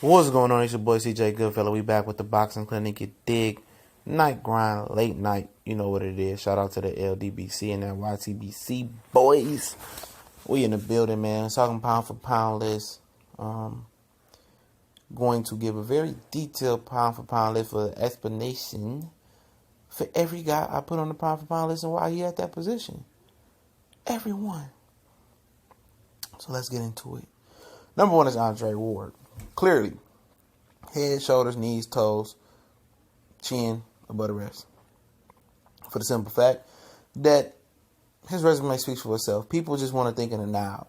What's going on? It's your boy CJ Goodfellow. We back with the Boxing Clinic. You dig? Night grind, late night. You know what it is. Shout out to the LDBC and that YTBC boys. We in the building, man. Talking pound for pound list. Going to give a very detailed pound for pound list for the explanation for every guy I put on the pound for pound list and why he at that position. Everyone. So let's get into it. Number one is Andre Ward. Clearly, head, shoulders, knees, toes, chin, above the rest. For the simple fact that his resume speaks for itself. People just want to think in the now.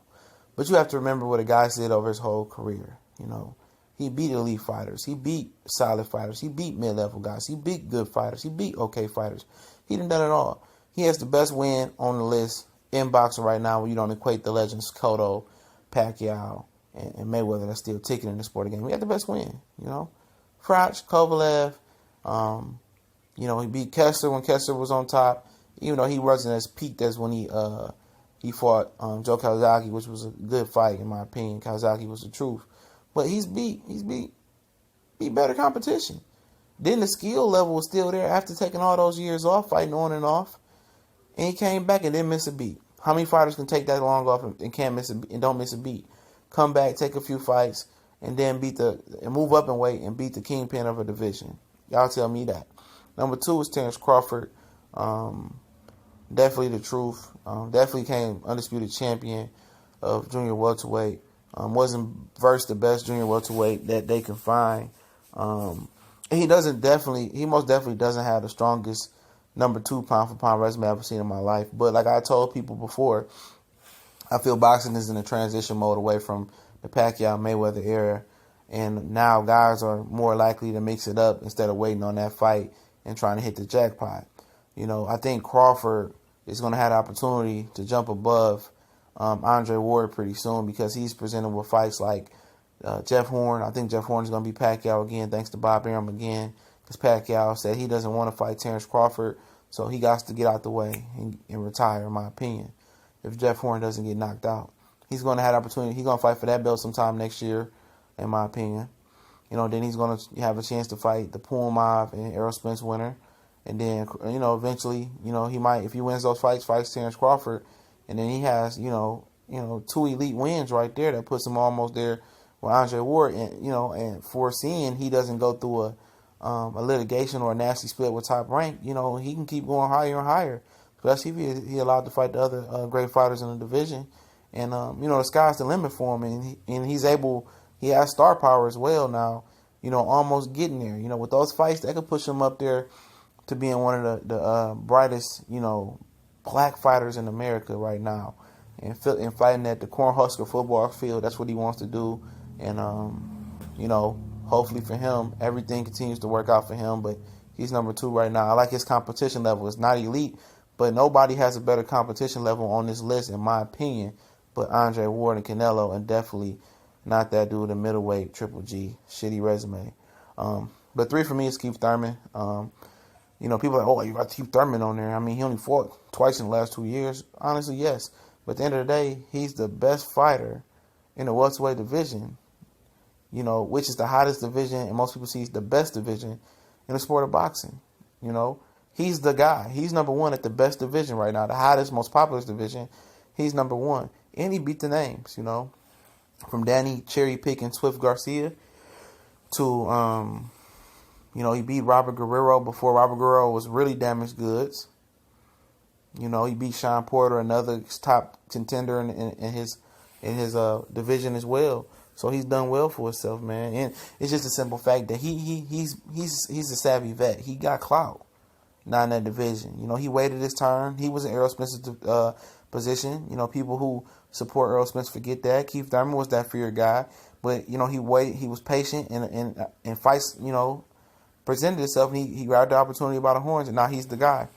But you have to remember what a guy did over his whole career. You know, he beat elite fighters. He beat solid fighters. He beat mid-level guys. He beat good fighters. He beat okay fighters. He done it all. He has the best win on the list in boxing right now when you don't equate the legends Cotto, Pacquiao, and Mayweather that's still ticking in the sport again. We had the best win, you know. Froch, Kovalev, he beat Kessler when Kessler was on top. Even though he wasn't as peaked as when he fought Joe Calzaghe, which was a good fight in my opinion. Calzaghe was the truth. But he's beat better competition. Then the skill level was still there after taking all those years off, fighting on and off. And he came back and didn't miss a beat. How many fighters can take that long off and can't miss and don't miss a beat? Come back, take a few fights, and then move up in weight and beat the kingpin of a division. Y'all tell me that. Number two is Terrence Crawford. Definitely the truth. Definitely came undisputed champion of junior welterweight. Wasn't versed the best junior welterweight that they can find. He most definitely doesn't have the strongest number two pound for pound resume I've ever seen in my life. But like I told people before, I feel boxing is in a transition mode away from the Pacquiao-Mayweather era, and now guys are more likely to mix it up instead of waiting on that fight and trying to hit the jackpot. You know, I think Crawford is going to have the opportunity to jump above Andre Ward pretty soon because he's presented with fights like Jeff Horn. I think Jeff Horn is going to be Pacquiao again, thanks to Bob Arum again, because Pacquiao said he doesn't want to fight Terrence Crawford, so he got to get out the way and retire, in my opinion. If Jeff Horn doesn't get knocked out, he's going to have the opportunity. He's going to fight for that belt sometime next year, in my opinion. You know, then he's going to have a chance to fight the Pulimov and Errol Spence winner. And then, eventually, he might, if he wins those fights Terrence Crawford. And then he has, two elite wins right there that puts him almost there with Andre Ward. And foreseeing he doesn't go through a litigation or a nasty split with Top Rank, he can keep going higher and higher. Especially if he allowed to fight the other great fighters in the division. And, the sky's the limit for him. And he has star power as well now, almost getting there. With those fights, that could push him up there to being one of the brightest, black fighters in America right now. And fighting at the Cornhusker football field, that's what he wants to do. And, hopefully for him, everything continues to work out for him. But he's number two right now. I like his competition level. It's not elite, but nobody has a better competition level on this list, in my opinion, but Andre Ward and Canelo, and definitely not that dude in middleweight, Triple G, shitty resume. But three for me is Keith Thurman. People are like, you got Keith Thurman on there. I mean, he only fought twice in the last 2 years. Honestly, yes. But at the end of the day, he's the best fighter in the welterweight division, which is the hottest division, and most people see it's the best division in the sport of boxing. He's the guy. He's number one at the best division right now, the hottest, most popular division. He's number one. And he beat the names, from Danny Cherry Picking Swift Garcia to, he beat Robert Guerrero before Robert Guerrero was really damaged goods. He beat Sean Porter, another top contender in his division as well. So he's done well for himself, man. And it's just a simple fact that he's a savvy vet. He got clout. Not in that division. He waited his turn. He was in Errol Spence's position. People who support Errol Spence forget that. Keith Thurman was that feared guy. But, he waited. He was patient and fights, presented himself. And he grabbed the opportunity by the horns, and now he's the guy.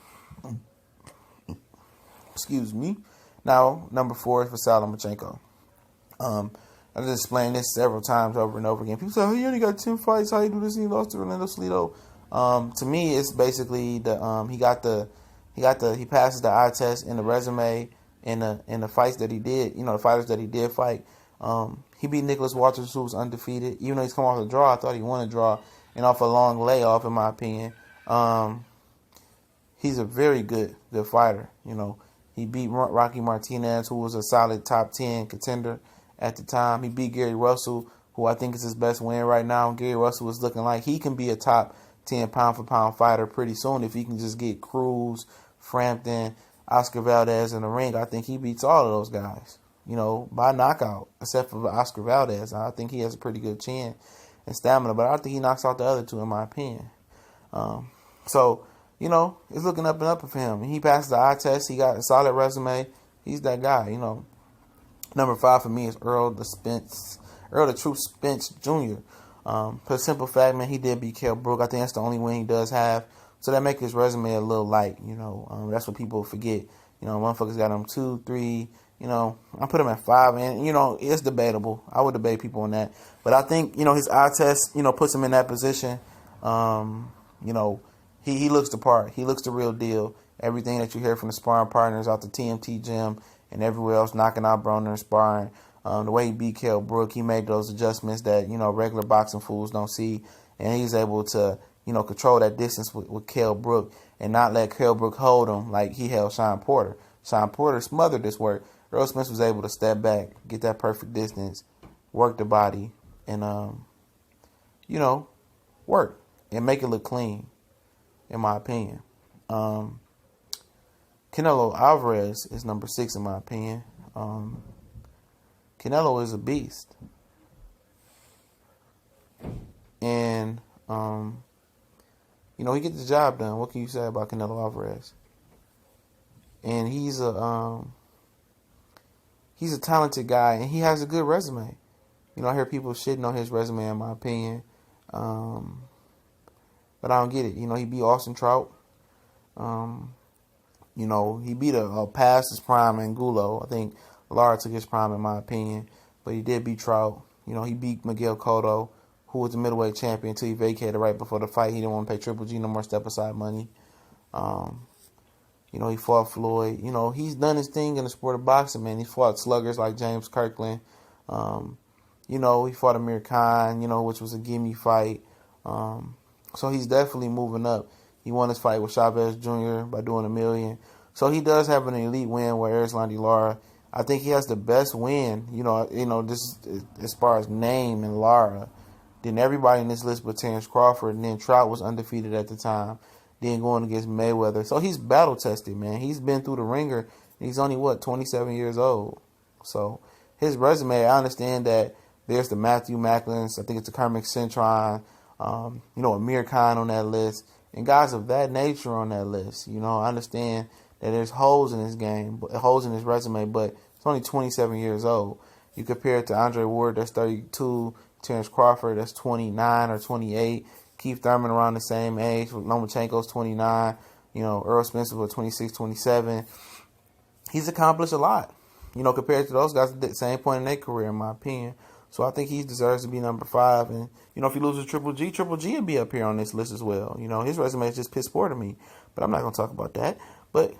Excuse me. Now, number four is Vasily Lomachenko. I just explained this several times over and over again. People say, oh, he only got 10 fights. How you do this? He lost to Rolando Salido. To me, it's basically he passes the eye test in the resume and the fights that he did. The fighters that he did fight. He He beat Nicholas Walters, who was undefeated. Even though he's come off a draw, I thought he won a draw and off a long layoff, in my opinion. He's a very good fighter. He beat Rocky Martinez, who was a solid top 10 contender at the time. He beat Gary Russell, who I think is his best win right now. Gary Russell is looking like he can be a top 10 pound-for-pound fighter pretty soon if he can just get Cruz, Frampton, Oscar Valdez in the ring. I think he beats all of those guys, by knockout, except for Oscar Valdez. I think he has a pretty good chin and stamina, but I don't think he knocks out the other two, in my opinion. So, it's looking up and up for him. He passed the eye test. He got a solid resume. He's that guy, Number 5 for me is Earl the Truth Spence Jr. For the simple fact, man, he did beat Kell Brook. I think that's the only win he does have. So that makes his resume a little light, That's what people forget. Motherfuckers got him 2, 3, I put him at 5, and, it's debatable. I would debate people on that. But I think, his eye test, puts him in that position. He looks the part. He looks the real deal. Everything that you hear from the sparring partners out the TMT gym and everywhere else, knocking out Broner and sparring. The way he beat Kell Brook, he made those adjustments that, regular boxing fools don't see. And he's able to, control that distance with Kell Brook and not let Kell Brook hold him like he held Sean Porter. Sean Porter smothered this work. Earl Spence was able to step back, get that perfect distance, work the body, and, work and make it look clean, in my opinion. Canelo Alvarez is number 6, in my opinion. Canelo is a beast. And, he gets the job done. What can you say about Canelo Alvarez? And he's a talented guy, and he has a good resume. I hear people shitting on his resume, in my opinion. But I don't get it. He beat Austin Trout. He beat a past his prime Angulo. I think Lara took his prime, in my opinion. But he did beat Trout. He beat Miguel Cotto, who was the middleweight champion, until he vacated right before the fight. He didn't want to pay Triple G no more step-aside money. He fought Floyd. He's done his thing in the sport of boxing, man. He fought sluggers like James Kirkland. He fought Amir Khan, which was a gimme fight. So he's definitely moving up. He won his fight with Chavez Jr. by doing $1 million. So he does have an elite win with Erislandy Lara. I think he has the best win, just as far as name and Lara. Then everybody in this list but Terrence Crawford, and then Trout was undefeated at the time. Then going against Mayweather. So he's battle tested, man. He's been through the ringer. And he's only, 27 years old. So his resume, I understand that there's the Matthew Macklins. I think it's the Kermit Cintron. Amir Khan on that list. And guys of that nature on that list. I understand that there's holes in his game, holes in his resume, but it's only 27 years old. You compare it to Andre Ward, that's 32. Terrence Crawford, that's 29 or 28. Keith Thurman around the same age. Lomachenko's 29. Earl Spence was 26, 27. He's accomplished a lot, compared to those guys at the same point in their career, in my opinion. So I think he deserves to be number 5. And, if he loses Triple G would be up here on this list as well. His resume is just piss poor to me. But I'm not going to talk about that. But,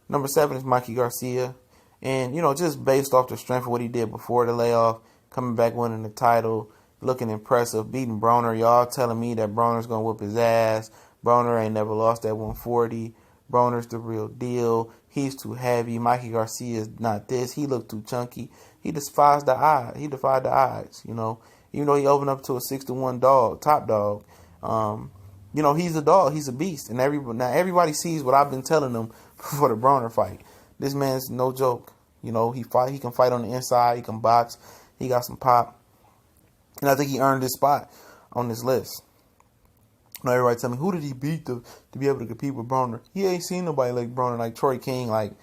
number 7 is Mikey Garcia. And, just based off the strength of what he did before the layoff, coming back winning the title, looking impressive, beating Broner. Y'all telling me that Broner's going to whoop his ass. Broner ain't never lost at 140. Broner's the real deal. He's too heavy. Mikey Garcia is not this. He looked too chunky. He defied the odds. Even though he opened up to a 6-1 top dog. He's a dog. He's a beast. And everybody sees what I've been telling them before the Broner fight. This man's no joke. He can fight on the inside. He can box. He got some pop. And I think he earned his spot on this list. Everybody tell me, who did he beat to be able to compete with Broner? He ain't seen nobody like Broner, like Troy King. Like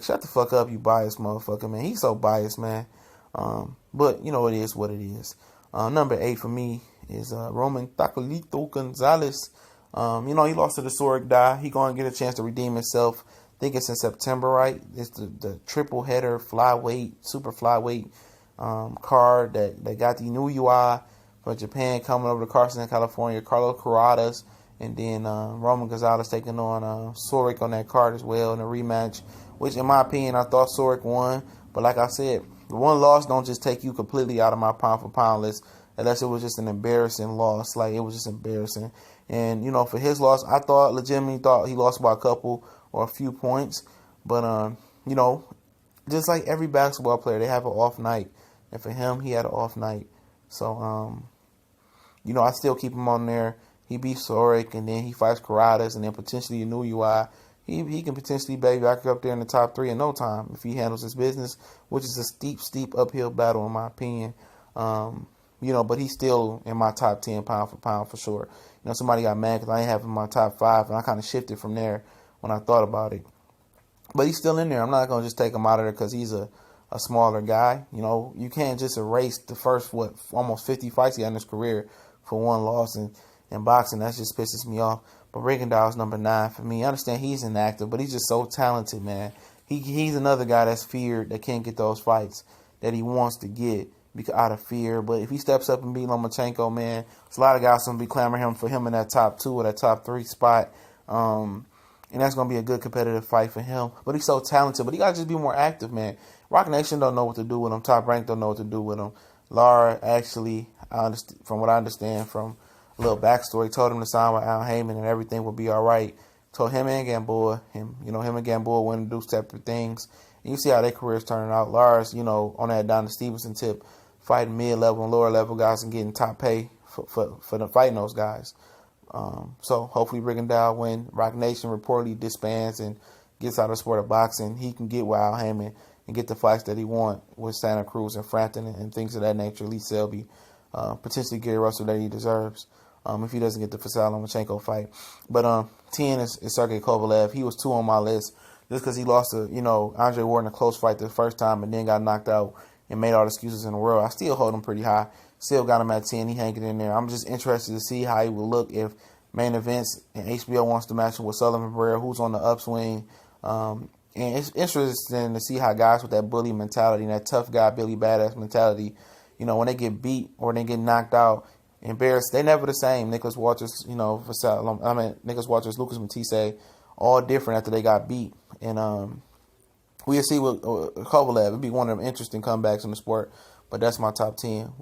shut the fuck up, you biased motherfucker, man. He's so biased, man. But, it is what it is. Number 8 for me is Roman Tacolito Gonzalez. He lost to the Sorg. He going to get a chance to redeem himself. I think it's in September, right? It's the triple header flyweight, super flyweight card that got the new UI for Japan coming over to Carson, California. Carlos Corradas, and then Roman Gonzalez taking on Sorg on that card as well in a rematch, which in my opinion I thought Sorg won, but like I said, The one loss don't just take you completely out of my pound for pound list, unless it was just an embarrassing loss. Like, it was just embarrassing. And, for his loss, I legitimately thought he lost by a couple or a few points. But, just like every basketball player, they have an off night. And for him, he had an off night. So, I still keep him on there. He beats Soric, and then he fights Karadas, and then potentially Inoue. He can potentially be back up there in the top 3 in no time if he handles his business, which is a steep uphill battle in my opinion. But he's still in my top 10 pound for pound for sure. Somebody got mad because I didn't have him in my top 5, and I kind of shifted from there when I thought about it. But he's still in there. I'm not going to just take him out of there because he's a smaller guy. You can't just erase the first, almost 50 fights he had in his career for one loss in boxing. That just pisses me off. But Rigondeaux's number 9 for me. I understand he's inactive, but he's just so talented, man. He's another guy that's feared, that can't get those fights that he wants to get out of fear. But if he steps up and beat Lomachenko, man, there's a lot of guys going to be clamoring for him in that top 2 or that top 3 spot. And that's going to be a good competitive fight for him. But he's so talented. But he got to just be more active, man. Rock Nation don't know what to do with him. Top Rank don't know what to do with him. Lara, actually, from what I understand from a little backstory, told him to sign with Al Heyman and everything would be all right. Told him and Gamboa, him and Gamboa went to do separate things. And you see how their careers turning out. Lara's, on that Donna Stevenson tip, fighting mid-level and lower-level guys and getting top pay for fighting those guys. So hopefully Rigondeaux, when Rock Nation reportedly disbands and gets out of the sport of boxing, he can get with Al Heyman and get the fights that he wants with Santa Cruz and Frampton and things of that nature. Lee Selby, potentially Gary Russell that he deserves if he doesn't get the Fasal Lomachenko fight. But 10 is Sergey Kovalev. He was 2 on my list just because he lost to Andre Ward in a close fight the first time and then got knocked out and made all the excuses in the world. I still hold him pretty high. Still got him at 10. He hanging in there. I'm just interested to see how he will look if Main Events and HBO wants to match him with Sullivan Barrera, who's on the upswing. And it's interesting to see how guys with that bully mentality and that tough guy, Billy Badass mentality, when they get beat or they get knocked out, embarrassed, they never the same. Nicholas Walters, Nicholas Walters, Lucas Matisse, all different after they got beat. And we'll see with Kovalev. It'll be one of them interesting comebacks in the sport. But that's my top 10.